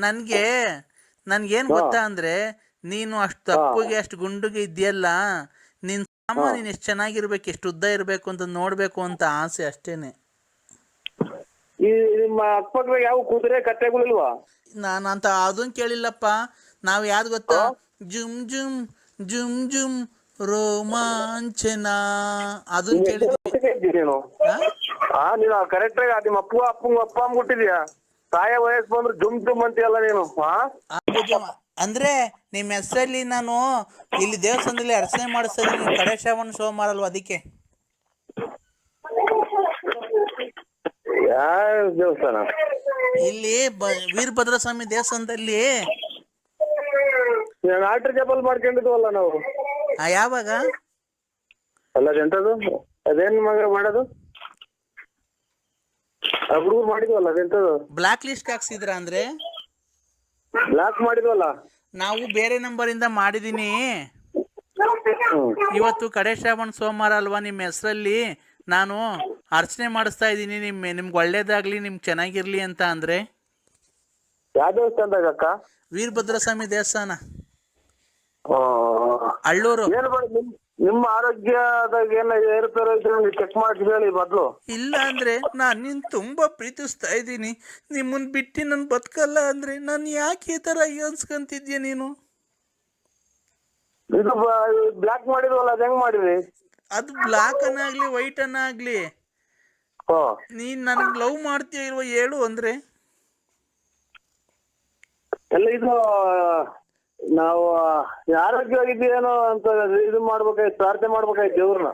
ನನ್ಗೆ ನನ್ಗೇನ್ ಗೊತ್ತಾ ಅಂದ್ರೆ, ನೀನು ಅಷ್ಟು ತಪ್ಪುಗೆ ಅಷ್ಟು ಗುಂಡುಗೆ ಇದೆಯಲ್ಲ, ನಿನ್ ನೀನ್ ಎಷ್ಟು ಚೆನ್ನಾಗಿರ್ಬೇಕು, ಎಷ್ಟು ಉದ್ದ ಇರ್ಬೇಕು ಅಂತ ನೋಡ್ಬೇಕು ಅಂತ ಆಸೆ ಅಷ್ಟೇನೆ. ಈ ನಿಮ್ಮ ಅಕ್ಕಪಕ್ಕದಾಗ ಯಾವ ಕುದುರೆ ಕತ್ತೆಗಳಿಲ್ವಾ? ನಾನು ಅಂತ ಅದನ್ ಕೇಳಿಲ್ಲಪ್ಪ. ನಾವ್ ಯಾವ್ದು ಗೊತ್ತಾ, ಜುಮ್ ಜುಮ್ ಜುಮ್ ಜುಮ್ ರೋಮಾಂಚನ ಅದನ್ ಕೇಳಿದ್ವಿ. ನೀನು ನೀನು ಕರೆಕ್ಟ್ ಆಗಿ ನಿಮ್ಮ ಅಪ್ಪ ಅಮ್ಮ ಕೊಟ್ಟಿದ್ಯಾ? ತಾಯ ವಯಸ್ಸು ಬಂದ್ರು ಜುಮ್ ಜುಮ್ ಅಂತೀಯಲ್ಲ ನೀನು. ಅಂದ್ರೆ ನಿಮ್ಮ ಹೆಸರಲ್ಲಿ ನಾನು ಇಲ್ಲಿ ದೇವಸ್ಥಾನದಲ್ಲಿ ಅರ್ಚನೆ ಮಾಡಿಸ್ತಾ ಇದೀನಿ, ಕಡೆ ಶ್ರಾವಣ ಸೋಮವಾರ ಅಲ್ವಾ, ಅದಕ್ಕೆ. ಯಾವ ದೇವಸ್ಥಾನ? ಇಲ್ಲಿ ವೀರಭದ್ರ ಸ್ವಾಮಿ ದೇವಸ್ಥಾನದಲ್ಲಿ. ಆಲ್ಟರ್ ಜಪಲ್ ಮಾಡ್ಕೊಂಡಿದ್ವಲ್ಲ ನಾವು. ಯಾವಾಗ? ಅಲ್ಲ ಎಂತದು, ಅದೇನ್ ಮಗ ಮಾಡೋದು, ಹುಡುಗರು ಮಾಡಿದ್ವಲ್ಲ ಅದೆಂತದು? ಬ್ಲಾಕ್ ಲಿಸ್ಟ್ ಹಾಕ್ಸಿದ್ರ ಅಂದ್ರೆ? ಬ್ಲಾಕ್ ಮಾಡಿದ್ವಲ್ಲ ನಾವು. ಬೇರೆ ನಂಬರ್ ಇಂದ ಮಾಡಿದೀನಿ. ಇವತ್ತು ಕಡೆ ಶ್ರಾವಣ ಸೋಮವಾರ ಅಲ್ವಾ, ನಿಮ್ಮ ಹೆಸರಲ್ಲಿ ನಾನು ಅರ್ಚನೆ ಮಾಡಿಸ್ತಾ ಇದ್ದೀನಿ, ನಿಮ್ಗೆ ಒಳ್ಳೇದಾಗ್ಲಿ, ನಿಮ್ಗೆ ಚೆನ್ನಾಗಿರ್ಲಿ ಅಂತ. ಅಂದ್ರೆ ಯಾವ ದೇವಸ್ಥಾನದಾಗ ಅಕ್ಕ? ವೀರಭದ್ರ ಸ್ವಾಮಿ ದೇವಸ್ಥಾನ, ಅಳ್ಳೂರು. ನಿಮ್ಮ ಆರೋಗ್ಯದಾಗ ಏನ ಏರುಪೇರು ಚೆಕ್ ಮಾಡಿ ಹೇಳಿ ಮೊದ್ಲು. ಇಲ್ಲ ಅಂದ್ರೆ ನಾನು ನಿನ್ ತುಂಬಾ ಪ್ರೀತಿಸ್ತಾ ಇದ್ದೀನಿ, ನಿಮ್ಮನ್ ಬಿಟ್ಟು ನನ್ ಬದುಕಲ್ಲ ಅಂದ್ರೆ ನಾನು ಯಾಕೆ ಈ ತರ ಅನ್ಸ್ಕೊಂತಿದ್ಯ ನೀನು? ಇದು ಬ್ಲಾಕ್ ಮಾಡಿದ್ವಲ್ಲ, ಅದ್ ಹೆಂಗ್ ಮಾಡಿದ್ರಿ? ಅದು ಬ್ಲಾಕ್ ಅನ್ನಾಗ್ಲಿ ವೈಟ್ ಅನ್ನಾಗ್ಲಿ, ನೀನ್ ನನ್ಗೆ ಲವ್ ಮಾಡ್ತೀಯ ಇಲ್ವ ಹೇಳು ಅಂದ್ರೆ. ಎಲ್ಲ ಇದು ನಾವು ಆರೋಗ್ಯವಾಗಿದ್ದೀನೋ ಅಂತ ಇದು ಮಾಡ್ಬೇಕಾಯ್ತು, ಪ್ರಾರ್ಥನೆ ಮಾಡ್ಬೇಕಾಯ್ತು ದೇವ್ರನ್ನ.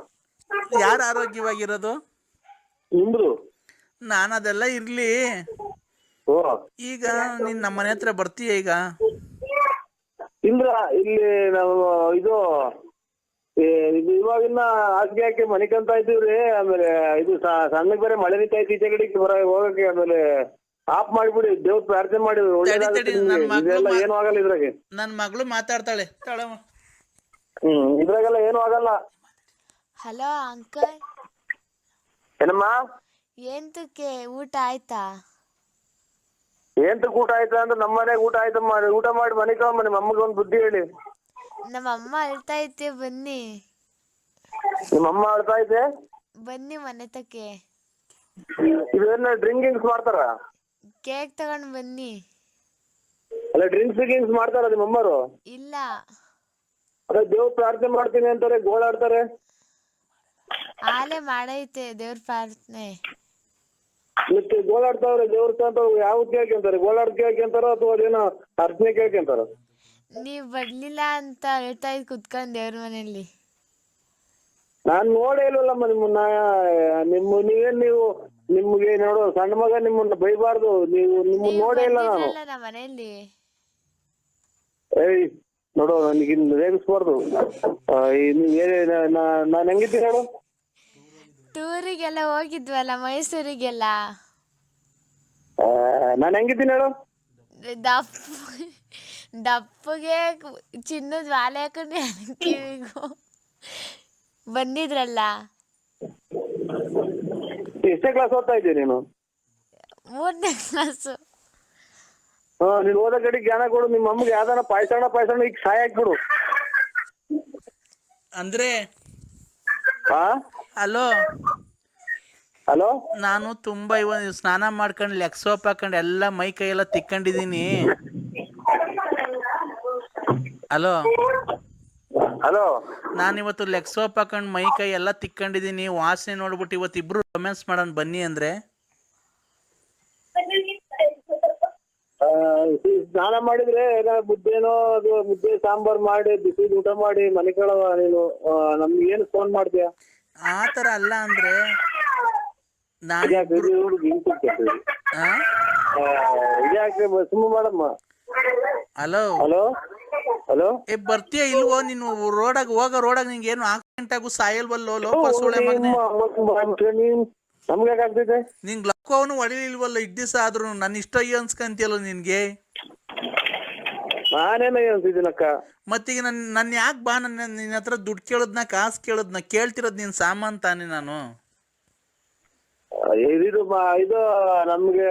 ಯಾರು ಆರೋಗ್ಯವಾಗಿರೋದು? ನಿಮ್ದು. ನಾನು ಅದೆಲ್ಲ ಇರ್ಲಿ, ಈಗ ನೀನ್ ನಮ್ಮ ಮನೆ ಹತ್ರ ಬರ್ತೀಯ ಈಗ? ಇಂದ್ರ ಇಲ್ಲಿ ನಾವು ಇದು ಇವಾಗಿನ್ನ ಹಾಸಿಗೆ ಹಾಕಿ ಮನಿಕಂತ ಇದ್ದೀವ್ರಿ. ಆಮೇಲೆ ಇದು ಸಣ್ಣಗ್ ಬೇರೆ ಮಳೆ ನಿಂತ ಐತಿ, ಈಚೆ ಕಡೆಗೆ ಹೋಗಕ್ಕೆ. ಆಮೇಲೆ ಆಫ್ ಮಾಡಿಬಿಡಿ, ದೇವ್ರ ಪ್ರಾರ್ಥನೆ ಮಾಡಿ ಇದೆಲ್ಲ ಏನು ಆಗಲ್ಲ ಇದ್ರಾಗೆ. ನನ್ ಮಗಳು ಮಾತಾಡ್ತಾಳೆ. ಇದ್ರಾಗೆಲ್ಲ ಏನು ಆಗಲ್ಲ. Hello uncle. ಏನಮ್ಮ? ಎಂತಕ್ಕೆ ಊಟ ಆಯ್ತಾ? ಎಂತಕ್ಕೆ ಊಟ ಆಯ್ತಾ ಅಂದ್ರೆ, ನಮ್ಮ ಮನೆಗೆ ಊಟ ಆಯ್ತಮ್ಮ. ಊಟ ಮಾಡಿ ಮನೆಗೆ ತಗೊಂಬ, ನಿಮ್ಮ ಅಮ್ಮಗೆ ಒಂದು ಬುದ್ಧಿ ಹೇಳಿ. ನಮ್ಮ ಅಮ್ಮ ಅಳ್ತಾ ಐತೆ, ಬನ್ನಿ. ನಿಮ್ಮ ಅಮ್ಮ ಅಳ್ತಾ ಐತೆ, ಬನ್ನಿ ಮನೆ ತಕ್ಕೆ. ಇದೇನ ಡ್ರಿಂಕಿಂಗ್ಸ್ ಮಾಡ್ತಾರ? ಕೇಕ್ ತಗೊಂಡ್ ಬನ್ನಿ. ಅಲ್ಲ ಡ್ರಿಂಕ್ಸ್ ಮಾಡ್ತಾರ ನಿಮ್ಮ ಅಮ್ಮರು? ಇಲ್ಲ. ಅದೇ ದೇವ್ರ ಪ್ರಾರ್ಥನೆ ಮಾಡ್ತೀನಿ ಅಂತಾರೆ, ಗೋಳಾಡ್ತಾರೆ. ಆಲೆ ಮಾಡೈತೆ ದೇವ್ರ ಪ್ರಾರ್ಥನೆ. ಮತ್ತೆ ಗೋಳಾಡ್ತಾವ್ರೆ ದೇವ್ರ ಅಂತ ಯಾವ ಕೇಳ್ಕೊಂತಾರೆ? ಗೋಳಾಡ್ ಕೇಳ್ಕೊಂತಾರ ಅಥವಾ ಅದೇನೋ ಅರ್ಚನೆ ಕೇಳ್ಕೊಂತಾರ? ನೀವ್ ಬರ್ಲಿಲ್ಲ ಅಂತ ಹೇಳ್ತಾ ಇದ್ ಕುತ್ಕೊಂಡ್ ದೇವ್ರ ಮನೆಯಲ್ಲಿ. ನಾನ್ ನೋಡೇ ಇಲ್ವಲ್ಲಮ್ಮ ನಿಮ್ಮನ್ನ. ನೀವು ನಿಮ್ಗೆ ನೋಡು, ಸಣ್ಣ ಮಗ ನಿಮ್ಮನ್ನ ಬೈಬಾರ್ದು. ನಿಮ್ಮನ್ನ ನೋಡೇ ಇಲ್ಲ ನಾನು. ನಮ್ಮ ಮನೆಯಲ್ಲಿ ಏಯ್ ನೋಡು, ನನಗೆ ರೇಗಿಸ್ಬಾರ್ದು. ನಾನು ಹೆಂಗಿದ್ದೀನಿ ನೋಡು. ಟೂರಿಗೆಲ್ಲ ಹೋಗಿದ್ವಲ್ಲ, ಮೈಸೂರಿಗೆಲ್ಲ. ನಾನು ಹೆಂಗಿದ್ದೀನಿ ಹೇಳು? ದಪ್ಪಗೆ ಚಿನ್ನದ ವಾಲೆ ಹಾಕೊಂಡು ಕಿವಿಗೂ ಬಂದಿದ್ರಲ್ಲ. ಎಷ್ಟೇ ಕ್ಲಾಸ್ ಓದ್ತಾ ಇದ್ದೀಯ ನೀನು? 3ನೇ ಕ್ಲಾಸು. ನೀನು ಓದೋ ಕಡೆ ಜ್ಞಾನ ಕೊಡು. ನಿಮ್ಮ ಅಮ್ಮಗೆ ಯಾವ್ದಾನ ಪಾಯ್ಸಣ ಈಗ ಸಾಯ ಹಾಕ್ಬಿಡು. ಅಂದ್ರೆ ಹಲೋ, ನಾನು ತುಂಬಾ ಇವಾಗ ಸ್ನಾನ ಮಾಡ್ಕೊಂಡು ಲೆಗ್ ಸೋಪ್ ಹಾಕೊಂಡು ಎಲ್ಲ ಮೈ ಕೈ ಎಲ್ಲ ತಿಕ್ಕೊಂಡಿದೀನಿ. ಹಲೋ, ನಾನಿವತ್ತು ಲೆಗ್ ಸೋಪ್ ಹಾಕೊಂಡು ಮೈ ಕೈ ಎಲ್ಲ ತಿಕ್ಕೊಂಡಿದೀನಿ. ವಾಸನೆ ನೋಡ್ಬಿಟ್ಟು ಇವತ್ತು ಇಬ್ರು ರೊಮ್ಯಾನ್ಸ್ ಮಾಡೋಣ ಬನ್ನಿ ಅಂದ್ರೆ. ಸ್ನಾನ ಮಾಡಿದ್ರೆ ಮುದ್ದೇನೋ, ಅದು ಮುದ್ದೆ ಸಾಂಬಾರ್ ಮಾಡಿ ಬಿಸಿ ಊಟ ಮಾಡಿ ಮನೆ ಕಳವ ನೀನು. ನಮ್ಗೆ ಏನು ಫೋನ್ ಮಾಡ್ತೀಯ? ಆತರ ಅಲ್ಲ ಅಂದ್ರೆ ಸುಮ್ಮ ಮಾಡಮ್ಮ. ಹಲೋ ಬರ್ತೀಯ ಇಲ್ವೋ ನೀನು? ರೋಡಾಗ ನಿಂಗೆ ಏನು ಆಕ್ಸಿಡೆಂಟ್ ಆಗು ಸಾಯಲ್ವಲ್ಲೋ ಲೋಪ ಸೋಳೆ ಮಗನೇ. ನಮ್ಗೆ ಆಗ್ತೈತೆ? ನಿಂಗ್ ಲಕ್ಕವನು ಹೊಡಿಲಿಲ್ವಲ್ಲ ಇಡ್ ದಿವಸ ಆದ್ರೂ. ನನ್ನ ಇಷ್ಟ ಅನ್ಸ್ಕಂತಿಯಲ್ಲ ನಿನ್ಗೆ. ನಾನೇನ ಅನ್ಸಿದ್ದೀನಕ್ಕ. ಮತ್ತೀಗ ನನ್ನ ಯಾಕೆ ಬಾ ನಿನ್ನ ಹತ್ರ ದುಡ್ಡು ಕೇಳದ್ನ, ಕಾಸು ಕೇಳದ್ನ? ಕೇಳ್ತಿರೋದ್ ನೀನ್ ಸಾಮಾನ್ ತಾನೆ ನಾನು. ಇದು ನಮ್ಗೆ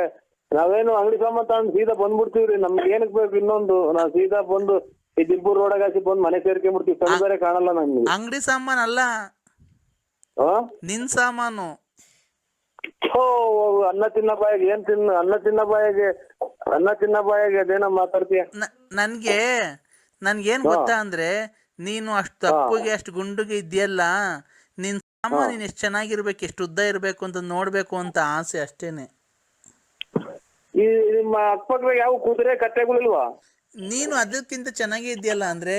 ನಾವೇನು ಅಂಗಡಿ ಸಾಮಾನ್ ತಗೊಂಡ್ ಸೀದಾ ಬಂದ್ಬಿಡ್ತೀವ್ರಿ. ನಮ್ಗೆ ಏನಕ್ ಬೇಕು ಇನ್ನೊಂದು? ನಾವ್ ಸೀದಾ ಬಂದು ಈ ದಿಬ್ಬೂರ್ ರೋಡಾಗ ಹಾಕಿ ಬಂದು ಮನೆ ಸೇರ್ಕೊಂಡ್ಬಿಡ್ತೀವಿ. ಸಣ್ಣ ಬೇರೆ ಕಾಣಲ್ಲ ನಮ್ಗೆ. ಅಂಗಡಿ ಸಾಮಾನು ಅಲ್ಲ, ಆ? ನಿನ್ ಸಾಮಾನು. ಓ, ಅನ್ನ ತಿನ್ನ ಬಾಯಿಗೆ ಏನ್ ತಿನ್ನ, ಅನ್ನ ತಿನ್ನ ಬಾಯಿಗೆ ಅದೇನ ಮಾತಾಡ್ತೀಯ? ನನ್ಗೇನ್ ಗೊತ್ತಾ ಅಂದ್ರೆ, ನೀನು ಅಷ್ಟು ತಪ್ಪುಗೆ ಅಷ್ಟು ಗುಂಡುಗೆ ಇದೆಯಲ್ಲ, ನಿನ್ ಸಾಮಾನು ನೀನ್ ಎಷ್ಟು ಚೆನ್ನಾಗಿರ್ಬೇಕು, ಎಷ್ಟು ಉದ್ದ ಇರ್ಬೇಕು ಅಂತ ನೋಡ್ಬೇಕು ಅಂತ ಆಸೆ ಅಷ್ಟೇನೆ. ಈ ನಿಮ್ಮ ಅಕ್ಕಪಕ್ಕದಾಗ ಯಾವ ಕುದುರೆ ಕತ್ತೆಗಳಿಲ್ವಾ? ನೀನು ಅದಕ್ಕಿಂತ ಚೆನ್ನಾಗೇ ಇದೆಯಲ್ಲ ಅಂದ್ರೆ.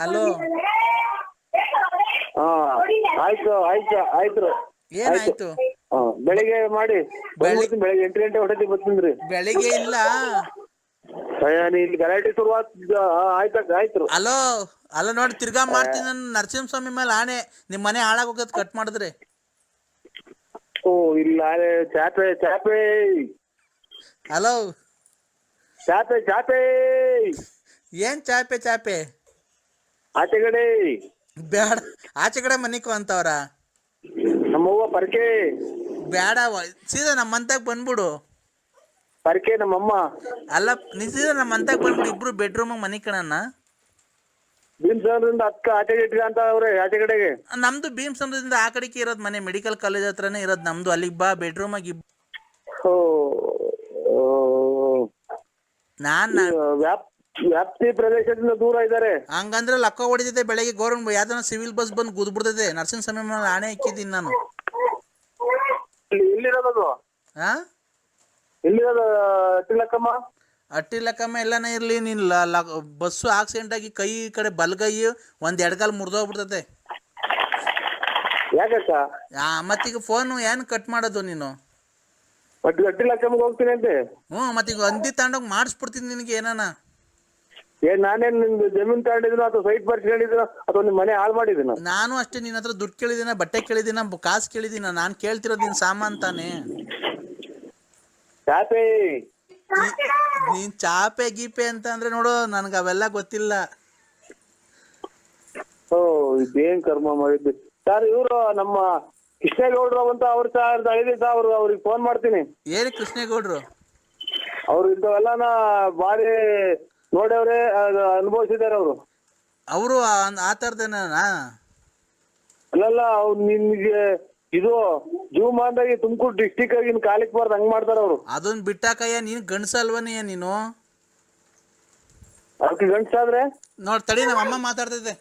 ಹಲೋ, ಹಾ, ಆಯ್ತು. ಏನಾಯ್ತು? ಬೆಳಿಗ್ಗೆ ಮಾಡಿ ಬೆಳಿಗ್ಗೆ 8 ಗಂಟೆ ಹೊಟ್ಟೆ ಬರ್ತೀನಿ. ಬೆಳಿಗ್ಗೆ ಇಲ್ಲ. ಇಲ್ಲಿ ಗಲಾಟೆ ಶುರುವಾದ. ಆಯ್ತು. ಅಲ್ಲ ನೋಡಿ, ತಿರ್ಗಾ ಮಾಡ್ತೀನಿ ನಾನು. ನರಸಿಂಹಸ್ವಾಮಿ ಮೇಲೆ ಆಣೆ, ನಿಮ್ ಮನೆ ಹಾಳಾಗೋಗದ್ ಕಟ್ ಮಾಡಿದ್ರೆ. ಓ, ಇಲ್ಲ ಚಾಪೆ. ಹಲೋ, ಚಾಪೆ ಏನ್ ಚಾಪೆ? ಆಚೆ ಕಡೆ ಬೇಡ, ಆಚೆ ಕಡೆ ಮನಿಕೋ ಅಂತವ್ರ. ನಮ್ಮವ್ವ ಪರ್ಕೆ ಬೇಡ, ಸೀದಾ ನಮ್ಮ ಮಂತಾಗ ಬಂದ್ಬಿಡು. ಪರ್ಕೆ ನಮ್ಮಮ್ಮ. ಅಲ್ಲ, ನೀ ಸೀದಾ ನಮ್ಮ ಮಂತಾಗ ಬಂದ್ಬಿಡು. ಇಬ್ರು ಬೆಡ್ರೂಮ್ ಮನಿ ಕಣಣ್ಣ. ಭೀಮಸಂದ್ರಿಂದ ಅಕ್ಕ ಆಚೆಗೆ ಇಟ್ಕ ಅಂತ ಅವ್ರೆ ಆಚೆ ಕಡೆಗೆ. ನಮ್ದು ಭೀಮಸಂದ್ರದಿಂದ ಆ ಕಡೆಗೆ ಇರೋದು ಮನೆ, ಮೆಡಿಕಲ್ ಕಾಲೇಜ್ ಹತ್ರನೇ ಇರೋದು ನಮ್ದು. ಅಲ್ಲಿಗೆ ಬಾ, ಬೆಡ್ರೂಮ್ ಆಗಿ. ವ್ಯಾಪ್ತಿ ಪ್ರದೇಶದಿಂದ ದೂರ ಇದ್ದಾರೆ. ಹಂಗಂದ್ರೆ ಲಕ್ಕ ಹೊಡಿತೈತೆ. ಬೆಳಗ್ಗೆ ಗೌರ್ಮೆಂಟ್ ಯಾವ್ದಾನ ಸಿವಿಲ್ ಬಸ್ ಬಂದು ಗುದ್ಬಿಡ್ತೈತೆ. ನರಸಿಂಹಸ್ವಾಮಿ ಮೇಲೆ ಆಣೆ ಇಕ್ಕಿದ್ದೀನಿ ನಾನು. ಎಲ್ಲಿರೋದು? ತಿಲಕಮ್ಮ? ಅಟ್ಟಿ ಲೆಕ್ಕಮ್ಮ ಎಲ್ಲಾನೇ ಇರ್ಲಿ, ನೀನ್ ಬಸ್ಸು ಆಕ್ಸಿಡೆಂಟ್ ಆಗಿ ಕೈ ಈ ಕಡೆ ಬಲ್ಗೈ ಒಂದ್ ಎಡಗಾಲ್ ಮುರಿದೋಗ್ಬಿಡ್ತೈತೆ. ಯಾಕಕ್ಕ? ಮತ್ತೀಗ ಫೋನು ಏನ್ ಕಟ್ ಮಾಡೋದು ನೀನು? ಅಟ್ಟಿ ಲೆಕ್ಕಮ್ಮಗೆ ಹೋಗ್ತೀನಿ ಅಂತೆ. ಮತ್ತೀಗ ಹಂದಿ ತಗೊಂಡೋಗಿ ಮಾಡಿಸ್ಬಿಡ್ತೀನಿ ನಿನಗೆ ಏನಾನ. ನಾನೇನ್ ನಿಮ್ದು ಜಮೀನ್ ತಗೊಂಡಿದ್ದೀನೋ ಅಥವಾ ಸೈಟ್ ಬರ್ಸ್ಕೊಂಡಿದ್ದೀನೋ ಅಥವಾ ನಿಮ್ ಮನೆ ಹಾಳು ಮಾಡಿದ್ದೀನೋ? ನಾನು ಅಷ್ಟೇ. ನಿನ್ನ ಹತ್ರ ದುಡ್ಡು ಕೇಳಿದಿನ, ಬಟ್ಟೆ ಕೇಳಿದಿನ, ಕಾಸು ಕೇಳಿದಿನ? ನಾನು ಕೇಳ್ತಿರೋದು ನಿನ್ ಸಾಮಾನ್ ತಾನೆ. ಚಾಪೆ ನೀನ್ ಚಾಪೆ ಗೀಪೆ ಅಂತ ಅಂದ್ರೆ ನೋಡು, ನನ್ಗ ಅವೆಲ್ಲ ಗೊತ್ತಿಲ್ಲ. ಇದೇನ್ ಕರ್ಮ ಮಾಡಿದ್ವಿ ಸರ್. ಇವ್ರು ನಮ್ಮ ಕೃಷ್ಣೇಗೌಡ್ರು ಅಂತ ಅವ್ರ ಅವ್ರಿಗೆ ಫೋನ್ ಮಾಡ್ತೀನಿ. ಏನ್ ಕೃಷ್ಣೇಗೌಡ್ರು? ಅವ್ರು ಇಂಥವೆಲ್ಲಾನ ಬಾರಿ ನೋಡ್ಯವ್ರೆ, ಅನುಭವಿಸಿದಾರೆ ಅವರು. ಅವರು ಆ ಥರದೇನ? ಅಲ್ಲಲ್ಲ, ಅವ್ರು ನಿನ್ಗೆ ಇದು ಜೀವಮಾನದಾಗಿ ತುಮಕೂರು ಡಿಸ್ಟಿಕ್ ಆಗಿ ಕಾಲಿಕ್ ಬಾರ್ದು ಹಂಗ್ ಮಾಡ್ತಾರ ಅವ್ರು. ಅದನ್ನ ಬಿಟ್ಟಾಕಯ್ಯ, ನೀನ್ ಗಂಡ್ಸಲ್ವನಯ್ಯ ನೀನು? ಅದಕ್ಕೆ ಗಂಡ್ಸಾದ್ರೆ ನೋಡ್ ತಡಿ, ನಮ್ಮ ಅಮ್ಮ ಮಾತಾಡ್ತೈತೆ.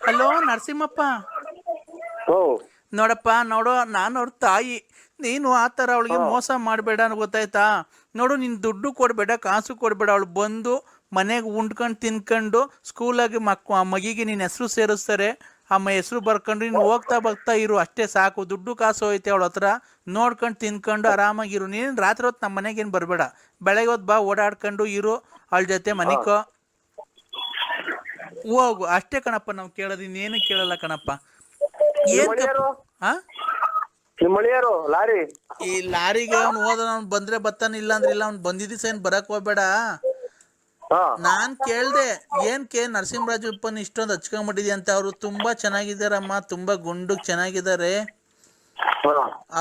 ಹಲೋ ನರಸಿಂಹಪ್ಪ. ನೋಡಪ್ಪ, ನಾನು ಅವ್ರ ತಾಯಿ. ನೀನು ಆ ಥರ ಅವಳಿಗೆ ಮೋಸ ಮಾಡಬೇಡ, ಗೊತ್ತಾಯ್ತಾ? ನೋಡು, ನೀನು ದುಡ್ಡು ಕೊಡಬೇಡ, ಕಾಸು ಕೊಡಬೇಡ. ಅವಳು ಬಂದು ಮನೆಗೆ ಉಂಡ್ಕೊಂಡು ತಿನ್ಕೊಂಡು ಸ್ಕೂಲಾಗಿ ಮಗಿಗೆ ನಿನ್ನ ಹೆಸರು ಸೇರಿಸ್ತಾರೆ. ಅಮ್ಮ ಹೆಸರು ಬರ್ಕೊಂಡು ನೀನು ಹೋಗ್ತಾ ಇರು, ಅಷ್ಟೇ ಸಾಕು. ದುಡ್ಡು ಕಾಸು ಹೋಯ್ತೆ ಅವಳ ಹತ್ರ. ನೋಡ್ಕೊಂಡು ತಿನ್ಕೊಂಡು ಆರಾಮಾಗಿರು. ನೀನು ರಾತ್ರಿ ಹೊತ್ತು ನಮ್ಮ ಮನೆಗೇನು ಬರಬೇಡ. ಬೆಳಗ್ಗೆ ಹೊತ್ತು ಬಾ, ಓಡಾಡ್ಕೊಂಡು ಇರು ಅವಳ ಜೊತೆ, ಮನಿಕೋ ಹೋಗು, ಅಷ್ಟೇ ಕಣಪ್ಪ. ನಾವು ಕೇಳೋದು ಇನ್ನೇನು ಕೇಳಲ್ಲ ಕಣಪ್ಪ. ಲಾರಿ ಈ ಲಾರಿಗೆ ಅವ್ನು ಅವ್ನು ಬಂದ್ರೆ ಬರ್ತಾನೆ, ಇಲ್ಲ ಅಂದ್ರೆ ಇಲ್ಲ. ಅವ್ನು ಬಂದಿದ್ದ ಸೇನ್ ಬರಕ್ ಹೋಗ್ಬೇಡ. ನಾನ್ ಕೇಳ್ದೆ, ನರಸಿಂಹರಾಜಪ್ಪನ್ ಇಷ್ಟೊಂದು ಹಚ್ಕೊಂಡ್ಬಿಟ್ಟಿದ್ಯ ಅಂತ. ಅವರು ತುಂಬಾ ಚೆನ್ನಾಗಿದ್ದಾರಮ್ಮ, ತುಂಬಾ ಗುಂಡು ಚೆನ್ನಾಗಿದ್ದಾರೆ.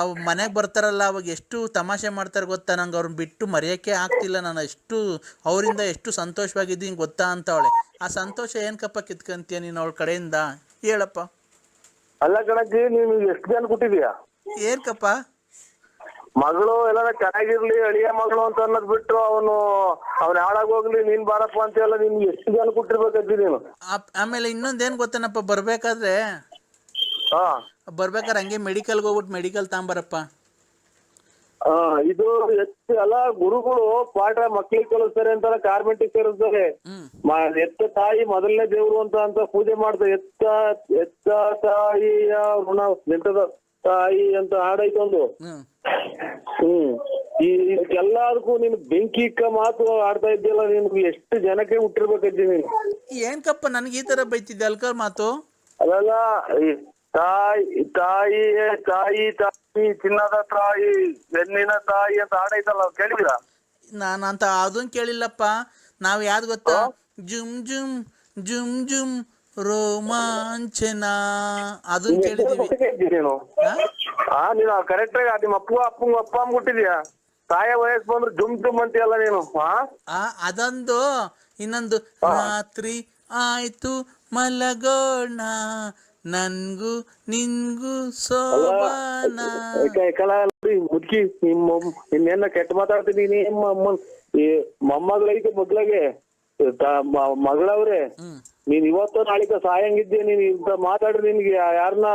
ಅವ್ ಮನೆಗ್ ಬರ್ತಾರಲ್ಲ, ಅವಾಗ ಎಷ್ಟು ತಮಾಷೆ ಮಾಡ್ತಾರೆ ಗೊತ್ತಾ? ನಂಗೆ ಅವ್ರನ್ನ ಬಿಟ್ಟು ಮರೆಯಕ್ಕೆ ಆಗ್ತಿಲ್ಲ. ನಾನು ಅವರಿಂದ ಎಷ್ಟು ಸಂತೋಷವಾಗಿದ್ದೀನಿ ಗೊತ್ತಾ ಅಂತ ಅವಳೆ. ಆ ಸಂತೋಷ ಏನ್ಕಪ್ಪ ಕಿತ್ಕಂತೀಯ ನೀನು ಅವಳ ಕಡೆಯಿಂದ? ಹೇಳಪ್ಪ. ಅಲ್ಲ ಕಣಜ್ಜಿ, ನೀನು ಎಷ್ಟು ಜನ ಕೊಟ್ಟಿದೀಯ? ಏನ್ಕಪ್ಪ? ಮಗಳು ಎಲ್ಲ ಚೆನ್ನಾಗಿರ್ಲಿ, ಅಳಿಯ ಮಗಳು ಅಂತ ಅನ್ನೋದ್ ಬಿಟ್ಟು ಅವನು ಹಾಳಾಗೋಗ್ಲಿ, ನೀನ್ ಬಾರಪ್ಪ ಅಂತ ಎಲ್ಲ ನಿನ್ಗೆ ಎಷ್ಟು ಜನ ಕೊಟ್ಟಿರ್ಬೇಕಜ್ಜಿ ನೀನು? ಆಮೇಲೆ ಇನ್ನೊಂದೇನ್ ಗೊತ್ತೇನಪ್ಪ, ಬರ್ಬೇಕಾದ್ರೆ ಹಂಗೆ ಮೆಡಿಕಲ್ಗೆ ಹೋಗ್ಬಿಟ್ಟು ಮೆಡಿಕಲ್ ತಗೊಂಬರಪ್ಪ. ಇದು ಎಲ್ಲ ಗುರುಗಳು ಪಾಠ ಮಕ್ಳಿಗೆ ಕಲಿಸ್ತಾರೆ ಅಂತ ಕಾರ್ಮೆಂಟಿಗೆ ಸೇರಿಸ್ತಾರೆ. ಎತ್ತ ತಾಯಿ ಮೊದಲನೇ ದೇವ್ರು ಅಂತ ಪೂಜೆ ಮಾಡ್ತಾರೆ. ಎತ್ತ ತಾಯಿಯ ಋಣ ಎಂತದ ತಾಯಿ ಅಂತ ಹಾಡೈತೊಂದು. ಎಲ್ಲದಕ್ಕೂ ನೀನು ಬೆಂಕಿ ಮಾತು ಆಡ್ತಾ ಇದ್ಯಲ್ಲ, ನಿನ್ಗೆ ಎಷ್ಟು ಜನಕ್ಕೆ ಹುಟ್ಟಿರ್ಬೇಕಜ್ಜಿ ನೀನು? ಏನ್ಕಪ್ಪ ನನಗೆ ಈ ತರ ಬೈತಿದ್ದೆ ಅಲ್ಕರ್ ಮಾತು? ಅದಲ್ಲ, ತಾಯಿ ತಾಯಿ ತಾಯಿ ತಾಯಿ ಚಿನ್ನದ ತಾಯಿ ಬೆನ್ನಿನ ತಾಯಿ ಅಂತ ಹಾಡೈತಲ್ಲ, ಕೇಳಿದ್ರಾ? ನಾನಂತ ಅದನ್ನ ಕೇಳಿಲ್ಲಪ್ಪ. ನಾವ್ ಯಾವ್ದು ಗೊತ್ತಾ? ಜುಮ್ ಜುಮ್ ಜುಮ್ ಜುಮ್ ರೋಮಾಂಚನ ಅದನ್ನ ಕೇಳಿದೀವಿ. ನೀನು ನೀನು ಕರೆಕ್ಟ್ ಆಗಿ ನಿಮ್ಮ ಅಪ್ಪ ಅಮ್ಮ ಹುಟ್ಟಿದ್ಯಾ? ತಾಯ ವಯಸ್ಸು ಬಂದ್ರು ಜುಮ್ ಜುಮ್ ಅಂತೀಯಲ್ಲ ನೀನು. ಅದೊಂದು. ಇನ್ನೊಂದು, ರಾತ್ರಿ ಆಯ್ತು ಮಲಗೋಣ ನನ್ಗೂ ನಿನ್ಗೂ ಸೋಬಾನ. ಮುದ್ಕಿ ನಿನ್ನೆನ್ನ ಕೆಟ್ಟ ಮಾತಾಡ್ತೀನಿ. ಈ ಮೊಮ್ಮಗಳೈತೆ ಮಗ್ಳಗೆ ಮಗಳವ್ರೆ, ನೀನ್ ಇವತ್ತು ನಾಳಿಕ ಸಾಯಂಗಿದ್ದೆ. ನೀನ್ ಇಂತ ಮಾತಾಡ್ರಿ ನಿನ್ಗೆ ಯಾರನ್ನ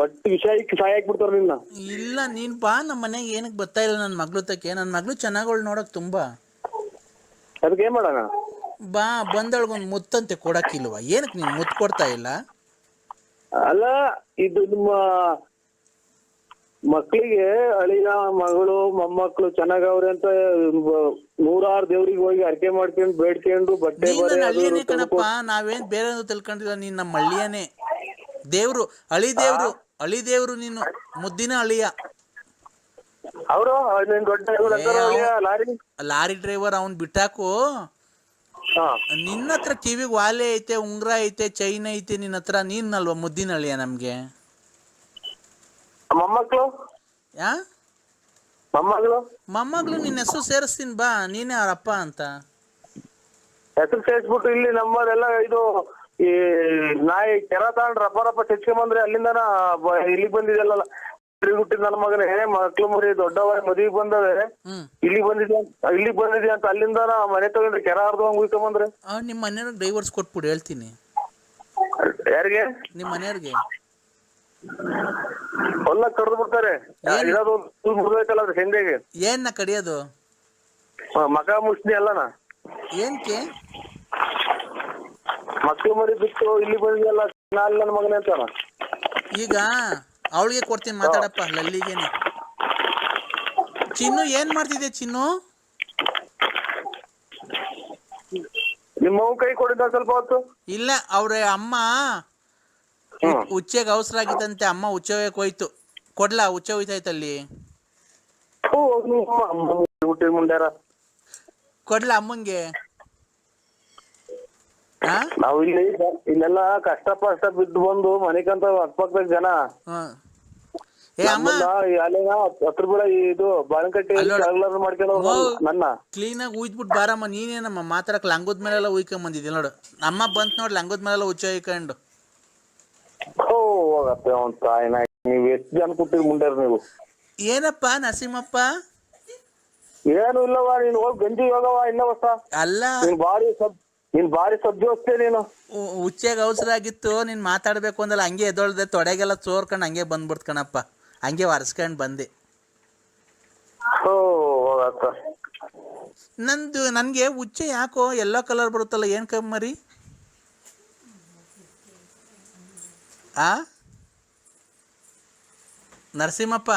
ಒಟ್ಟು ವಿಷಯಕ್ಕೆ ಸಾಯ ಹಾಕ್ಬಿಡ್ತಾರ ನಿನ್ನ. ಇಲ್ಲ ನೀನ್ ಬಾ ನಮ್ಮ ಮನೆಗೆ. ಏನಕ್ಕೆ ಬರ್ತಾ ಇಲ್ಲ ನನ್ನ ಮಗ್ಳು ತಕ್ಕೆ? ನನ್ನ ಮಗಳು ಚೆನ್ನಾಗವಳು ನೋಡಕ್ ತುಂಬಾ. ಅದಕ್ಕೆ ಏನ್ ಮಾಡೋಣ? ಬಾ, ಬಂದೊಳಗೊಂದು ಮುತ್ತಂತೆ ಕೊಡಕ್ಕಿಲ್ವಾ? ಏನಕ್ಕೆ ನೀನ್ ಮುತ್ತು ಕೊಡ್ತಾ ಇಲ್ಲ? ಅಲ್ಲ, ಇದು ನಿಮ್ಮ ಮಕ್ಳಿಗೆ ಅಳಿಯ ಮಗಳು ಮೊಮ್ಮಕ್ಳು ಚೆನ್ನಾಗವ್ರೆ ಅಂತ 100 ದೇವ್ರಿಗೆ ಹೋಗಿ ಅರ್ಕೆ ಮಾಡ್ಕೊಂಡು ಬೇಡ್ಕೊಂಡು ಬಟ್ಟೆ ಹಳ್ಳಿಯನೇ ಕಣಪ್ಪ. ನಾವೇನ್ ಬೇರೆ ತಿಳ್ಕೊಂಡಿಲ್ಲ. ನೀನ್ ನಮ್ಮ ಹಳ್ಳಿಯನೇ. ದೇವ್ರು, ಅಳಿದೇವ್ರು ನೀನು, ಮುದ್ದಿನ ಅಳಿಯ. ಅವರು ಲಾರಿ ಡ್ರೈವರ್. ಅವ್ನ್ ಬಿಟ್ಟಾಕು. ನಿನ್ನ ಹತ್ರ ಕಿವಿಗೆ ವಾಲೆ ಐತೆ, ಉಂಗ್ರ ಐತೆ, ಚೈನ್ ಐತೆ ನಿನ್ನ ಹತ್ರ. ನೀನಲ್ವಾ ಮುದ್ದಿನ ಅಳಿಯ ನಮ್ಗೆ? ಮೊಮ್ಮಕ್ಳು ಮೊಮ್ಮಗಳು ನಿನ್ನ ಹೆಸರು ಸೇರಿಸ್ತೀನಿ ಬಾ, ನೀನೇ ಅವ್ರಪ್ಪ ಅಂತ. ಹೆಸರು ಸೇರಿಸ್ಬಿಟ್ಟು ಇಲ್ಲಿ ನಮ್ಮದೆಲ್ಲ ಇದು ಈ ನಾಯಿ ಕೆರ ತಗೊಂಡ್ ರಪ್ಪ ಚಚ್ಕೊಂಬಂದ್ರೆ ಅಲ್ಲಿಂದ ಇಲ್ಲಿಗೆ ಬಂದಿದೆಲ್ಲ. ಹುಟ್ಟಿದ ನನ್ನ ಮಗನೇ ಮಕ್ಳು ಮರಿ ದೊಡ್ಡವ ಮದುವೆಗೆ ಬಂದವೆ. ಇಲ್ಲಿಗೆ ಬಂದಿದೆ ಅಂತ ಅಲ್ಲಿಂದ ಮನೆ ತಗೊಂಡ್ರೆ ಕೆರ ಹರ್ದಂಗ್ ಉಯ್ಕೊಂಬಂದ್ರೆ. ನಿಮ್ಮ ಮನೆಯವ್ರಿಗೆ ಡೈವರ್ಸ್ ಕೊಟ್ಬಿಡು, ಹೇಳ್ತೀನಿ. ಯಾರಿಗೆ? ನಿಮ್ಮ ಮನೆಯವ್ರಿಗೆ. ಹೊಲ ಕಡ್ದು ಬಿಡ್ತಾರೆ. ಇರೋದು ಮುರ್ಬೇಕಲ್ಲ ಅದ್ರ ಸಂಜೆಗೆ. ಏನ್ನ ಕಡಿಯೋದು? ಮಕ ಮುಷ್ಣಿ ಅಲ್ಲನ. ಏನ್ಕೆ? ಮಕ್ಳು ಮರಿ ಬಿಟ್ಟು ಇಲ್ಲಿ ಬಂದಿದೆಲ್ಲ ನನ್ನ ಮಗನೇ ಅಂತಾನ. ಈಗ ಅವಳಿಗೆ ಕೊಡ್ತೀನಿ, ಮಾತಾಡಪ್ಪ. ಲಲ್ಲಿಗೇನೆ. ಚಿನ್ನು ಏನ್ ಮಾಡ್ತಿದ್ದೆ? ಚಿನ್ನು ನಿಮ್ಮ ಕೈ ಕೊಡಿದ್ದ ಸ್ವಲ್ಪ ಹೊತ್ತು. ಇಲ್ಲ, ಅವ್ರ ಅಮ್ಮ ಉಚ್ಚೆಗೆ ಅವಸರ ಆಗಿತ್ತಂತೆ. ಅಮ್ಮ ಉಚ್ಚೆ ಹೋಯ್ತು. ಕೊಡ್ಲಾ? ಉಚ್ಚೆ ಹೋಯ್ತಾಯ್ತಲ್ಲಿ. ಕೊಡ್ಲಾ ಅಮ್ಮಂಗೆ? ನಾವು ಇಲ್ಲೆಲ್ಲ ಕಷ್ಟ ಬಿದ್ದು ಬಂದು ಮನೆಗಂತ ಅಕ್ಕಪಕ್ಕದ ಜನ ಹತ್ರ ಬೀಳ ಇದು ಬಾಳಕಟ್ಟಿ ಮಾಡ್ಕೊಂಡು ನನ್ನ ಕ್ಲೀನ್ ಆಗಿ ಉಯ್ದ್ಬಿಟ್ಟು ಬಾರಮ್ಮ. ನೀನೇನಮ್ಮ ಮಾತಾಡಕ್ ಲಂಗದ ಮೇಲೆಲ್ಲ ಉಯ್ಕೊಂಡ್ ಬಂದಿದ್ದೆ ನೋಡು. ಅಮ್ಮ ಬಂತ್ ನೋಡ್ ಲಂಗದ ಮೇಲೆಲ್ಲ ಉಚ್ಚ ಉಯ್ಕೊಂಡು. ಹೋಗತ್ತೆ ಅವ್ನ್ ತಾಯಿನ. ನೀವ್ ಎಷ್ಟು ಜನ ಕೂತಿರಿ ಮುಂಡ್ಯಾರ ನೀವು? ಏನಪ್ಪ ನರಸಿಂಹಪ್ಪ? ಏನು ಇಲ್ಲವ, ನೀನ್ ಹೋಗಿ ಗಂಜಿ ಹೋಗವ. ಇನ್ನ ಹೊಸ ಅಲ್ಲ, ನೀನ್ ಬಾರಿ ಸಬ್ಜಿ ಹೋಗ್ತೇ ನೀನು. ಉಚ್ಚೆಗೆ ಅವಸರ ಆಗಿತ್ತು, ನೀನ್ ಮಾತಾಡ್ಬೇಕು ಅಂದಲ್ಲ. ಹಂಗೆ ಎದೊಳ್ದೆ, ತೊಡೆಗೆಲ್ಲ ಚೋರ್ಕೊಂಡು ಹಂಗೆ ಬಂದ್ಬಿಡ್ತು ಕಣಪ್ಪ. ಹಂಗೆ ಒರೆಸ್ಕೊಂಡ್ ಬಂದೆ. ನನ್ಗೆ ಉಚ್ಚೆ ಯಾಕೋ ಎಲ್ಲೋ ಕಲರ್ ಬರುತ್ತಲ್ಲ, ಏನ್ ಕಮ್ಮರಿ? ನರಸಿಂಹಪ್ಪ,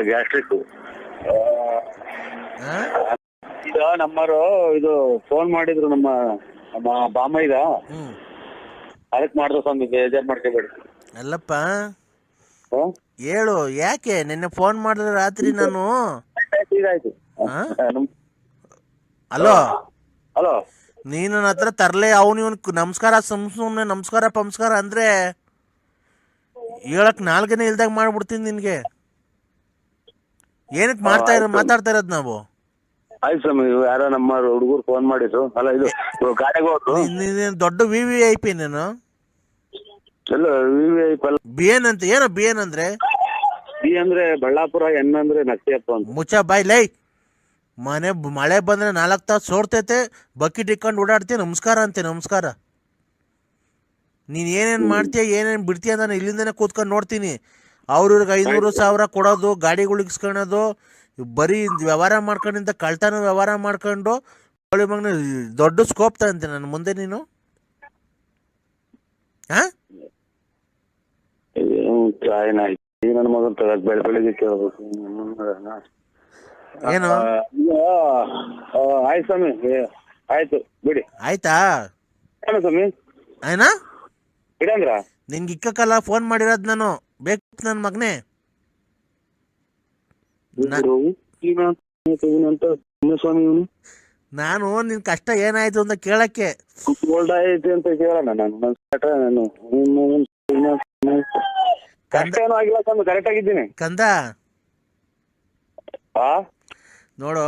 ಗ್ಯಾಸ್ಟ್ರಿಕ್ ಈಗ ನಮ್ಮರು ಇದು ಫೋನ್ ಮಾಡಿದ್ರು ನಮ್ಮ ಬಾಮೈದ. ಅದಕ್ಕೆ ಮಾಡ್ದ ಸ್ವಾಮಿ, ಬೇಜಾರ್ ಮಾಡ್ಕೋಬೇಡಿ. ಅಲ್ಲಪ್ಪ ಹೇಳು, ಯಾಕೆ ನಿನ್ನೆ ಫೋನ್ ಮಾಡಿದ್ರೆ ರಾತ್ರಿ ನಾನು? ಹಲೋ ಹಲೋ, ನೀನು ನನ್ನ ಹತ್ರ ತರಲೆ ಅವನು ಇವನ್ ನಮಸ್ಕಾರ ಸುಮ್ನೆ ನಮಸ್ಕಾರ ಪಮಸ್ಕಾರ ಅಂದ್ರೆ ಹೇಳಕ್ ನಾಲ್ಕನೇ ಇಲ್ದಾಗ ಮಾಡ್ಬಿಡ್ತೀನಿ ನಿನ್ಗೆ. ಏನಕ್ಕೆ ಮಾತಾಡ್ತಾ ಇರೋದು ನಾವು? ಆಯ್ತು ಸ್ವಾಮಿ, ಯಾರೋ ನಮ್ಮ ಹುಡುಗರು ಫೋನ್ ಮಾಡಿದ್ರು. ಅಲ್ಲ ಇದು ಗಾಡಿಗೆ ಹೋದ್ರು. ದೊಡ್ಡ VVIP ನೀನು. ಎಲ್ಲ VVIP ಅಲ್ಲ. BN ಅಂತ. ಏನೋ BN ಅಂದ್ರೆ? B ಅಂದ್ರೆ ಬಳ್ಳಾಪುರ, N ಅಂದ್ರೆ ನಕ್ತಿಯಪ್ಪ ಅಂತ. ಮುಚ್ಚ ಬಾಯ್ ಲೈ. ಮಳೆ ಬಂದ್ರೆ 4 ತಾಸು ಸೋರ್ತೈತೆ, ಬಕೆಟ್ ಇಟ್ಕೊಂಡು ಓಡಾಡ್ತೀಯ, ನಮಸ್ಕಾರ ಅಂತೆ. ನಮಸ್ಕಾರ. ನೀನ್ ಏನೇನ್ ಮಾಡ್ತೀಯ ಏನೇನ್ ಬಿಡ್ತೀಯ ನಾನು ಇಲ್ಲಿಂದನೇ ಕೂತ್ಕೊಂಡು ನೋಡ್ತೀನಿ. ಅವ್ರಿಗೆ 500,000 ಕೊಡೋದು, ಗಾಡಿಗಳು ಇಸ್ಕೊಳೋದು, ಬರೀ ವ್ಯವಹಾರ ಮಾಡ್ಕೊಂಡಿಂದ ಕಳ್ತನ ವ್ಯವಹಾರ ಮಾಡ್ಕೊಂಡು ಮಗನ ದೊಡ್ಡ ಸ್ಕೋಪ್ ತಂತೆ ನನ್ನ ಮುಂದೆ ನೀನು. ನನ್ನ ಮಗನ್ ಬೆಳಗ್ಗೆ ಕೇಳಬೇಕು ಏನು? ಆಯ್ತು ಸ್ವಾಮಿ, ಆಯ್ತು ಬಿಡಿ. ಆಯ್ತಾ ಸ್ವಾಮಿ? ಆಯ್ನಾ ಇಡಂದ್ರ ನಿನ್ಗೆ ಇಕ್ಕಲ್ಲ ಫೋನ್ ಮಾಡಿರೋದು ನಾನು. ಬೇಕು ನನ್ನ ಮಗನೇ. ಸ್ವಾಮಿ ಇವನು ನಾನು ನಿನ್ ಕಷ್ಟ ಏನಾಯ್ತು ಅಂತ ಕೇಳಕ್ಕೆ. ಗೋಲ್ಡ್ ಐತಿ ಅಂತ ಕೇಳೋಣ ನಾನು ಕಷ್ಟ ಏನೂ ಆಗಿಲ್ಲ ಸ್ವಾಮಿ, ಕರೆಕ್ಟ್ ಆಗಿದ್ದೀನಿ. ಕಂದ ಆ ನೋಡು,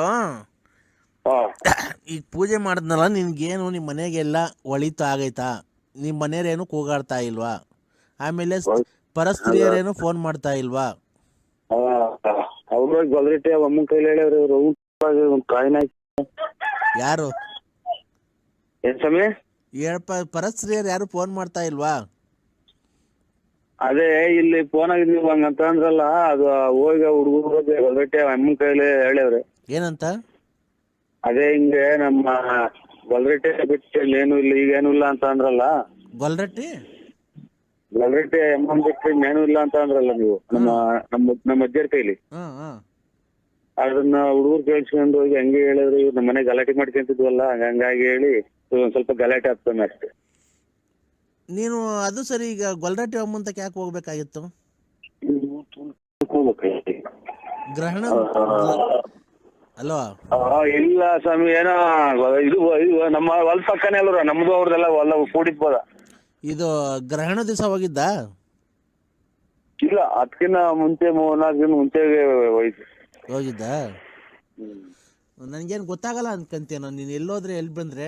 ಈಗ ಪೂಜೆ ಮಾಡಿದ್ನಲ್ಲ, ನಿನ್ಗೇನು ನಿಮ್ಮ ಮನೆಗೆಲ್ಲ ಒಳಿತು ಆಗೈತಾ? ನಿಮ್ಮ ಮನೆಯವ್ರೇನು ಕೂಗಾಡ್ತಾ ಇಲ್ವಾ? ಆಮೇಲೆ ಪರಸ್ತ್ರೀಯರೇನು ಫೋನ್ ಮಾಡ್ತಾ ಇಲ್ವಾ? ಅವ್ರ ಗೊಲ್ರಿಟ್ಟೆ ಅಮ್ಮನ ಕೈಲಿ ಹೇಳ್ಯಾವ್ರಿ ಅವ್ರು ಕಾಯಿನ. ಯಾರು ಏನ್ ಸ್ವಾಮಿ? ಪರಸ್ತ್ರೀಯರು ಯಾರು ಫೋನ್ ಮಾಡ್ತಾ ಇಲ್ವಾ? ಅದೇ ಇಲ್ಲಿ ಫೋನ್ ಆಗಿದ್ವಿ ಹಂಗಂತ ಅಂದ್ರಲ್ಲ, ಅದು ಹೋಗಿ ಹುಡುಗರು ಗೊಲ್ರಿಟ್ಟೆ ಅಮ್ಮನ ಕೈಲಿ ಹೇಳ್ಯಾವ್ರಿ. ಏನಂತ? ಅದೇ ಹಿಂಗೆ ನಮ್ಮ ಗೊಲ್ರಿಟ್ಟೆ ಬಿಟ್ಟು ಏನು ಇಲ್ಲ, ಈಗ ಏನು ಇಲ್ಲ ಅಂತ ಅಂದ್ರಲ್ಲ. ಗೊಲ್ರಟ್ಟಿ ಗೊಲ್ರಿಟ್ಟೆ ಅಮ್ಮನ್ ಬಿಟ್ಟು ಏನು ಇಲ್ಲ ಅಂತ ಅಂದ್ರಲ್ಲ ನೀವು, ನಮ್ಮ ಅಜ್ಜರ ಕೈಲಿ. ಅದನ್ನ ಹುಡುಗರು ಕೇಳಿಸ್ಕೊಂಡು ಹೋಗಿ ಹಂಗೆ ಹೇಳಿದ್ರು. ನಮ್ಮ ಮನೆ ಗಲಾಟೆ ಮಾಡ್ಕೊಂತಿದ್ವಲ್ಲ, ಹಂಗಾಗಿ ಹೇಳಿ ಒಂದ್ ಸ್ವಲ್ಪ ಗಲಾಟೆ ಆಗ್ತಾನೆ ಅಷ್ಟೇ. ನೀನು ಅದು ಸರಿ, ಈಗ ಗೊಲ್ರಟ್ಟಿ ಅಮ್ಮಂತಕ್ಕೆ ಯಾಕೆ ಹೋಗ್ಬೇಕಾಗಿತ್ತು? ಗ್ರಹಣ ಅಲ್ವಾ? ಇಲ್ಲ ಸ್ವಾಮಿ, ಏನೋ ಇದು ನಮ್ಮ ಹೊಲ ಪಕ್ಕನೇ ಅಲ್ರ, ನಮ್ದು ಅವ್ರದೆಲ್ಲ ಹೊಲ ಕೂಡಿದ್ಬೋದ. ಇದು ಗ್ರಹಣ ದಿವಸ ಹೋಗಿದ್ದ? ಇಲ್ಲ, ಅದಕ್ಕಿಂತ ಮುಂಚೆ 3-4 ದಿನ ಮುಂಚೆ ಹೋಗಿದ್ದ. ನನ್ಗೇನು ಗೊತ್ತಾಗಲ್ಲ ಅನ್ಕಂತೀಯ ನೀನು. ಎಲ್ಲೋದ್ರೆ ಎಲ್ಲಿ ಬಂದ್ರೆ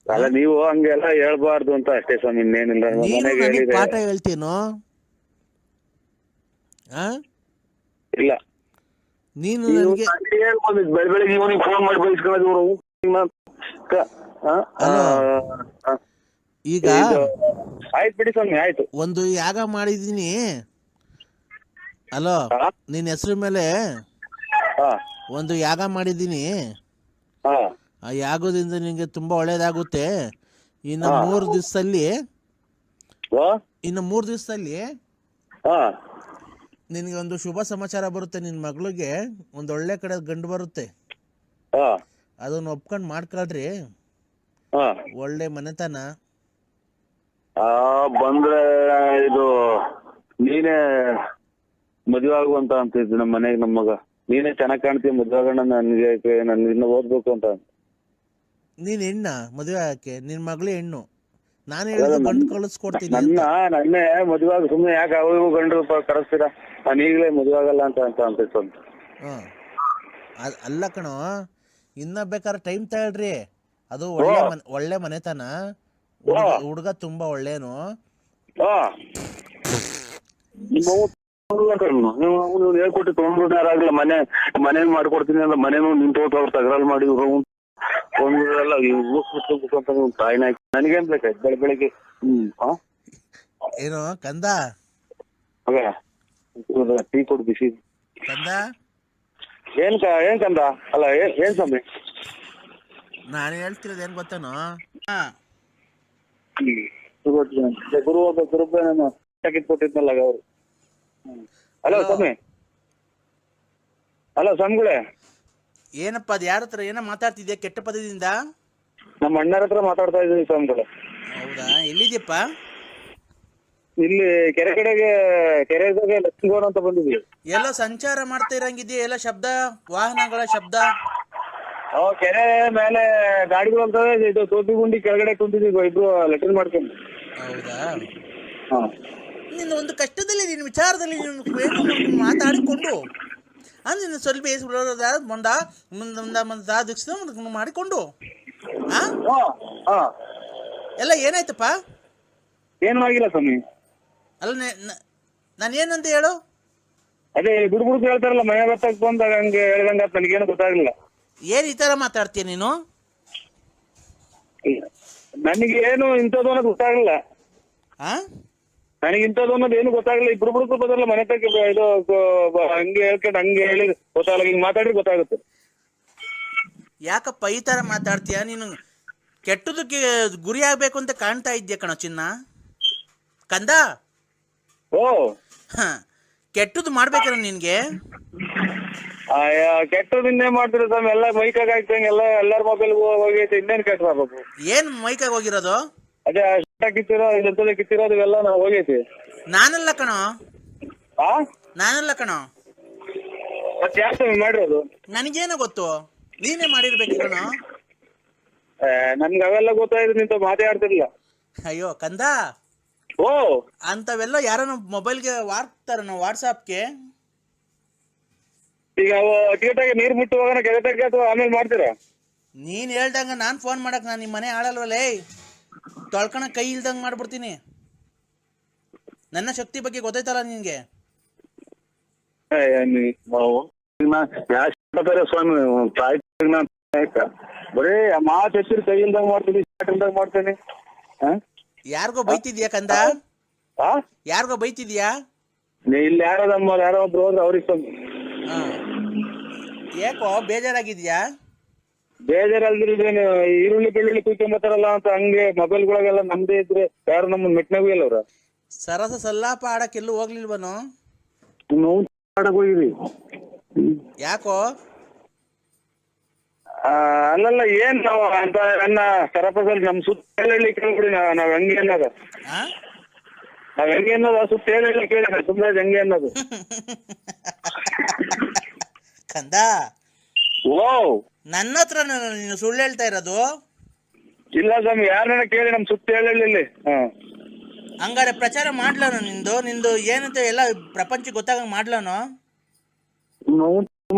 ಅಲ್ಲ, ನೀವು ಹಂಗೆಲ್ಲ ಹೇಳ್ಬಾರ್ದು ಅಂತ ಅಷ್ಟೇ ಸ್ವಾಮಿ, ಇನ್ನೇನಿಲ್ಲ. ಪಾಠ ಹೇಳ್ತೀನೋ? ಇಲ್ಲ, ನೀನು ಬೆಳಿಗ್ಗೆ ಇವನಿಗೆ ಫೋನ್ ಮಾಡಿ ಬಯಸ್ಕೊಳ್ಳೋದು. ಈಗ ಆಯ್ತು ಬಿಡಿ ಸ್ವಾಮಿ, ಆಯ್ತು. ಒಂದು ಯಾಗ ಮಾಡಿದೀನಿ. ಅಲೋ, ನಿನ್ನ ಹೆಸರು ಮೇಲೆ ಒಂದು ಯಾಗ ಮಾಡಿದ್ದೀನಿ. ಆ ಯಾಗದಿಂದ ನಿನಗೆ ತುಂಬಾ ಒಳ್ಳೇದಾಗುತ್ತೆ. ಇನ್ನು 3 ದಿವಸದಲ್ಲಿ ನಿನಗೆ ಒಂದು ಶುಭ ಸಮಾಚಾರ ಬರುತ್ತೆ. ನಿನ್ನ ಮಗಳಿಗೆ ಒಂದು ಒಳ್ಳೆ ಕಡೆ ಗಂಡು ಬರುತ್ತೆ. ಅದನ್ನ ಒಪ್ಕೊಂಡು ಮಾಡ್ಕೊಳ್ರಿ. ಒಳ್ಳೆ ಮನೆತನ ಬಂದ್ರೆ ಇದು ನೀನೇ ಮದುವೆ ಆಗುವಂತ ಅಂತಿದ್ದು ನಮ್ಮ ಮನೆಗೆ. ನಮ್ಮ ಮಗ ನೀನೇ ಚೆನ್ನಾಗ್ ಕಾಣ್ತೀಯ, ಮದುವೆ ಆಗೋಣ, ನನ್ಗೆ ನಾನು ಇನ್ನು ಓದ್ಬೇಕು ಅಂತ. ನೀನ್ ಹೆಣ್ಣ ಮದುವೆ ಆಗಕ್ಕೆ? ನಿನ್ ಮಗಳು ಹೆಣ್ಣು. ನಾನು ಹೇಳಿದ್ರೆ ಗಂಡು ಕಳಿಸ್ಕೊಡ್ತೀನಿ. ನನ್ನೇ ಮದುವೆ ಆಗ, ಸುಮ್ಮನೆ ಯಾಕೆ ಅವ್ರಿಗೂ ಗಂಡು ಕರೆಸ್ತೀರಾ? ನಾನು ಈಗಲೇ ಮದುವೆ ಆಗಲ್ಲ ಅಂತ ಅಂತಿತ್ತು. ಅಲ್ಲ ಕಣೋ, ಇನ್ನ ಬೇಕಾದ್ರೆ ಟೈಮ್ ತಗೊಳ್ರಿ. ಅದು ಒಳ್ಳೆ ಮನೆತನ. ಹುಡುಗ ತುಂಬಾ ಒಳ್ಳೇನು. ನೀವು ಹೇಳ್ಕೊಟ್ಟು ತೊಗೊಂಡ್ಬಿಟ್ಟಾರಾಗ್ಲ, ಮನೆ ಮಾಡ್ಕೊಡ್ತೀನಿ ಅಂತ ಮನೇನು ನಿಂತು ಅವ್ರು ತಗರಾಲ್ ಮಾಡಿ ಎಲ್ಲ ತಾಯಿನ ನನಗೇನ್ ಬೇಕಾಯ್ತು ಬೆಳಿಗ್ಗೆ. ಏನೋ ಕಂದ, ಟೀ ಕೊಡು ಬಿಸಿ. ಕಂದ ಏನ್ ಕಂದ? ಅಲ್ಲ ಏನ್ ಸ್ವಾಮಿ? ನಾನು ಹೇಳ್ತಿರೋದು ಏನ್ ಗೊತ್ತೇನೋ? ಗುರುಬ ಕೊಟ್ಟಿದ್ನಲ್ಲ ಅವರು. ಹಲೋ ಸ್ವಾಮಿ. ಹಲೋ ಸ್ವಾಮಿಗಳೇ. ಏನಪ್ಪ ಅದು? ಯಾರ ಹತ್ರ ಏನೋ ಮಾತಾಡ್ತಿದ್ಯಾ ಕೆಟ್ಟ ಪದದಿಂದ? ನಮ್ಮ ಅಣ್ಣರ ಹತ್ರ ಮಾತಾಡ್ತಾ ಇದ್ದೀನಿ ಸ್ವಾಮಿಗಳೇ. ಹೌದಾ? ಎಲ್ಲಿದ್ಯಪ್ಪ? ಇಲ್ಲಿ ಕೆರೆಗೆ ಲಕ್ಷ್ಮೀಗೋಣ ಅಂತ ಬಂದಿದ್ವಿ. ಎಲ್ಲೋ ಸಂಚಾರ ಮಾಡ್ತಾ ಇರಂಗಿದ್ಯಾ? ಎಲ್ಲ ಶಬ್ದ, ವಾಹನಗಳ ಶಬ್ದ. ಕೆರೆ ಮೇಲೆ ಗಾಡಿಗಳು ಅಂತವೆ. ಇದು ತೋಪಿಗುಂಡಿ ಕೆಳಗಡೆ ಕುಂತಿದ್ವಿ ಇಬ್ರು ಲೆಟರ್ ಮಾಡ್ಕೊಂಡು. ಹೌದಾ? ನೀನು ಒಂದು ಕಷ್ಟದಲ್ಲಿ, ನಿನ್ನ ವಿಚಾರದಲ್ಲಿ ನೀನು ಮಾತಾಡಿಕೊಂಡು ಅಂದ್ರೆ ಸ್ವಲ್ಪ ಮಾಡಿಕೊಂಡು ಎಲ್ಲ ಏನಾಯ್ತಪ್ಪ? ಏನು ಆಗಿಲ್ಲ ಸ್ವಾಮಿ. ಅಲ್ಲ, ನಾನು ಏನಂತ ಹೇಳು? ಅದೇ ಗುಡುಗುಡು ಹೇಳ್ತಾರಲ್ಲ, ಮನೆ ಬತ್ತಕ್ ಬಂದಾಗ ಹಂಗೆ ಹೇಳ್ದಂಗ ನನಗೇನು ಗೊತ್ತಾಗ್ಲಿಲ್ಲ. ಏನ್ ಈ ತರ ಮಾತಾಡ್ತೀಯ ನೀನು? ನನಗೇನು ಇಂಥದ್ದು ಅನ್ನೋದು ಗೊತ್ತಾಗ್ಲಿಲ್ಲ. ನನಗೆ ಇಂಥದ್ದು ಅನ್ನೋದು ಏನು ಗೊತ್ತಾಗಲಿಲ್ಲ. ಇಬ್ರು ಬುಡುಕು ಬದಲ್ಲ ಮನೆ ತಕ್ಕ ಇದು ಹಂಗೆ ಹೇಳ್ಕೊಂಡು ಹಂಗೆ ಹೇಳಿ ಗೊತ್ತಾಗಲ್ಲ. ಹಿಂಗೆ ಮಾತಾಡಿ ಗೊತ್ತಾಗುತ್ತೆ. ಯಾಕಪ್ಪ ಈ ತರ ಮಾತಾಡ್ತೀಯ ನೀನು? ಕೆಟ್ಟದಕ್ಕೆ ಗುರಿ ಆಗ್ಬೇಕು ಅಂತ ಕಾಣ್ತಾ ಇದ್ಯಾ ಕಣ ಚಿನ್ನ. ಕಂದ, ಕೆಟ್ಟದ್ದು ಮಾಡ್ಬೇಕಲ್ಲ ನಿನ್ಗೆ? ಕೆಟ್ಟದ್ದು ಇನ್ನೇ ಮಾಡ್ತೀರ ಸ್ವಾಮಿ. ಎಲ್ಲ ಮೈಕಾಗ ಹಾಕ್ತಂಗೆ ಎಲ್ಲರ ಮೊಬೈಲ್ ಹೋಗೈತೆ. ಇನ್ನೇನು ಕೆಟ್ಟ ಮಾಡ್ಬೇಕು? ಏನ್ ಮೈಕಾಗ ಹೋಗಿರೋದು? ಅದೇ ಕಿತ್ತಿರೋದು ಇವೆಲ್ಲ ನಾವು ಹೋಗೈತಿ. ನಾನಲ್ಲ ಕಣೋ. ಮತ್ತೆ ಯಾಕೆ ಸ್ವಾಮಿ ಮಾಡಿರೋದು? ನನಗೇನೋ ಗೊತ್ತು, ನೀನೇ ಮಾಡಿರ್ಬೇಕು ಕಣೋ. ನನ್ಗೆ ಅವೆಲ್ಲ ಗೊತ್ತಾಯ್ತು, ನಿಂತ ಮಾತಾಡ್ತಿರ್ಲಿಲ್ಲ. ಅಯ್ಯೋ ಕಂದ, ಓ ಅಂತವೆಲ್ಲ ಯಾರನ್ನ ಮೊಬೈಲ್ಗೆ ವಾರ್ತಾರ ವಾಟ್ಸಾಪ್ಗೆ. ಈಗ ಟಿಕೆಟ್ ಆಗಿ ನೀರ್ ಮುಟ್ಟುವಾಗ ಗೆಳತಕ್ಕೆ ಅಥವಾ ಆಮೇಲೆ ಮಾಡ್ತೀರಾ? ನೀನ್ ಹೇಳ್ದಂಗ ನಾನ್ ಫೋನ್ ಮಾಡಕ್ ನಾನು ನಿಮ್ಮ ಮನೆ ಆಳಲ್ವಲ್ಲೇ, ತೊಳ್ಕಣ ಕೈ ಇಲ್ದಂಗ್ ಮಾಡ್ಬಿಡ್ತೀನಿ. ನನ್ನ ಶಕ್ತಿ ಬಗ್ಗೆ ಗೊತ್ತಾಯ್ತಲ್ಲ ನಿನ್ಗೆ. ಸ್ವಾಮಿ ಬರೀ ಮಾತು ಹೆಚ್ಚಿನ ಕೈ ಇಲ್ದಂಗ್ ಮಾಡ್ತೀನಿ, ಇಲ್ದಂಗ್ ಮಾಡ್ತೇನೆ. ಯಾರಿಗೋ ಬೈತಿದ್ಯಾ ಕಂದ? ಯಾರಿಗೋ ಬೈತಿದ್ಯಾ? ಇಲ್ಲಿ ಯಾರೋ ಒಬ್ರು ಹೋದ್ರೆ ಅವ್ರಿಗೆ ಯಾಕೋ ಬೇಜಾರಾಗಿದ್ಯಾ? ಬೇಜಾರಲ್ದ್ರಿ, ಈರುಳ್ಳಿ ಬೆಳ್ಳುಳ್ಳಿ ಕುಯ್ಕೊಂಬತ್ತಾರಲ್ಲ ಅಂತ ಹಂಗೆ ಮೊಬೈಲ್ಗಳಾಗೆಲ್ಲ ನಮ್ದೇ ಇದ್ರೆ ಯಾರು ನಮ್ಮನ್ನ ಮೆಟ್ನಾಗೂ ಇಲ್ಲ ಅವ್ರ. ಸರಸ ಸಲ್ಲಾಪ ಆಡಕ್ಕೆಲ್ಲೂ ಹೋಗ್ಲಿಲ್ವನು? ಹೋಗಿದ್ವಿ. ಯಾಕೋ? ಅಲ್ಲಲ್ಲ, ಏನ್ ನಾವು ಅಂತ ನನ್ನ ಸರಪದಲ್ಲಿ ನಮ್ ಸುತ್ತ ಹೇಳಿ ಕೇಳ್ಬಿಡಿ. ನಾವ್ ಹೆಂಗೆ ಅನ್ನೋದು, ನಾವ್ ಹೆಂಗೆ ಅನ್ನೋದು ಸುತ್ತ ಹೇಳಿ ಕೇಳಿ ಸುಮ್ಮನೆ ಹೆಂಗೆ ಅನ್ನೋದು. ಕಂದ, ಓ ನನ್ನ ಹತ್ರ ನೀನು ಸುಳ್ಳು ಹೇಳ್ತಾ ಇರೋದು? ಇಲ್ಲ ಸ್ವಾಮಿ, ಯಾರನ್ನ ಕೇಳಿ ನಮ್ ಸುತ್ತ ಹೇಳಿ. ಹಂಗಾರೆ ಪ್ರಚಾರ ಮಾಡ್ಲಾನು ನಿಂದು ಏನಂತ ಎಲ್ಲ ಪ್ರಪಂಚಕ್ಕೆ ಗೊತ್ತಾಗಂಗ್ ಮಾಡ್ಲಾನು?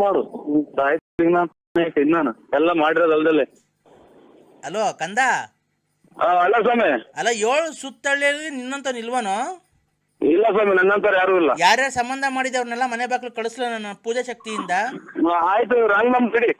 ಮಾಡು, ನಾನು ಎಲ್ಲ ಮಾಡಿರೋದು ಅಲ್ದಲ್ಲೇ. ಅಲೋ ಕಂದ. ಅಲ್ಲ ಸ್ವಾಮಿ, ಅಲ್ಲ 7 ಸುತ್ತಳ್ಳಿಯಲ್ಲಿ ನಿನ್ನಂತ ನಿಲ್ವನು? ಇಲ್ಲ ಸ್ವಾಮಿ, ನನ್ನಂತರ ಯಾರು ಇಲ್ಲ. ಯಾರ್ಯಾರು ಸಂಬಂಧ ಮಾಡಿದವ್ರನ್ನೆಲ್ಲ ಮನೆ ಬಾಗ್ಲು ಕಳಿಸ್ಲ ನನ್ನ ಪೂಜಾ ಶಕ್ತಿಯಿಂದ. ಆಯ್ತು, ರಂಗ್ ನಮ್ ಕಡಿ.